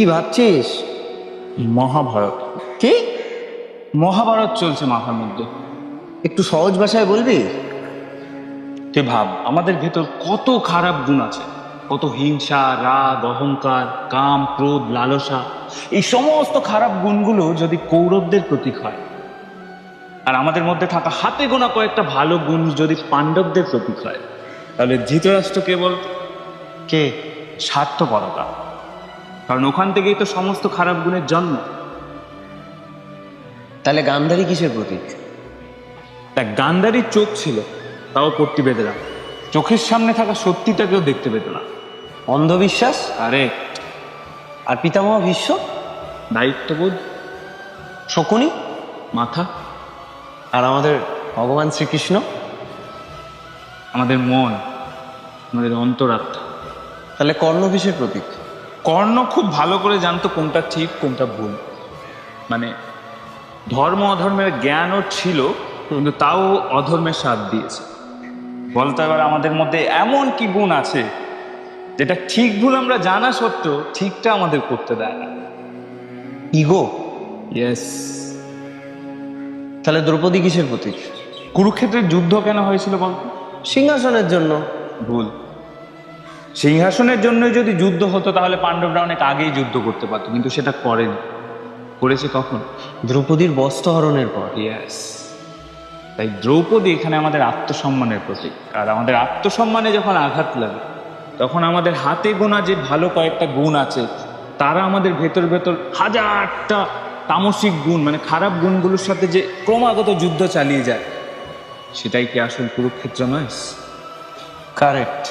কি ভাবছিস? মহাভারত। কি? মহাভারত চলছে মাথার মধ্যে। একটু সহজ ভাষায় বলবি? তুই ভাব, আমাদের ভেতর কত খারাপ গুণ আছে, কত হিংসা, রাগ, অহংকার, কাম, ক্রোধ, লালসা। এই সমস্ত খারাপ গুণগুলো যদি কৌরবদের প্রতীক হয়, আর আমাদের মধ্যে থাকা হাতে গোনা কয়েকটা ভালো গুণ যদি পাণ্ডবদের প্রতীক হয়, তাহলে ধৃতরাষ্ট্র কেবল কে? স্বার্থপরতা। কারণ ওখান থেকেই তো সমস্ত খারাপ গুণের জন্ম। তাহলে গান্ধারী কিসের প্রতীক? তা গান্ধারীর চোখ ছিল, তাও পট্টি বেঁধে রাখ। চোখের সামনে থাকা সত্যিটাকেও দেখতে পেত না। অন্ধবিশ্বাস। আরে আর পিতামহ ভীষ্ম? দায়িত্ববোধ। শকুনি। মাথা। আর আমাদের ভগবান শ্রীকৃষ্ণ? আমাদের মন, আমাদের অন্তরাত্মা। তাহলে কর্ণ কিসের প্রতীক? কর্ণ খুব ভালো করে জানতো কোনটা ঠিক কোনটা ভুল। মানে ধর্ম অধর্মের জ্ঞানও ছিল, কিন্তু তাও অধর্মের সাথ দিয়েছে। বলতো এবার আমাদের মধ্যে এমন কি গুণ আছে যেটা ঠিক ভুল আমরা জানা সত্ত্বেও ঠিকটা আমাদের করতে দেয় না? ইগো। ইয়েস। তাহলে দ্রৌপদী কিসের প্রতীক? কুরুক্ষেত্রের যুদ্ধ কেন হয়েছিল বলতো? সিংহাসনের জন্য। ভুল। সিংহাসনের জন্য যদি যুদ্ধ হতো তাহলে পাণ্ডবরা অনেক আগেই যুদ্ধ করতে পারতো, কিন্তু সেটা করেনি। করেছে কখন? দ্রৌপদীর বস্ত্রহরণের পর। ইয়েস। তাই দ্রৌপদী এখানে আমাদের আত্মসম্মানের প্রতীক। আর আমাদের আত্মসম্মানে যখন আঘাত লাগে, তখন আমাদের হাতে গোনা যে ভালো কয়েকটা গুণ আছে, তারা আমাদের ভেতর ভেতর হাজারটা তামসিক গুণ, মানে খারাপ গুণগুলোর সাথে যে ক্রমাগত যুদ্ধ চালিয়ে যায়, সেটাই কি আসল কুরুক্ষেত্র নয়? কারেক্ট।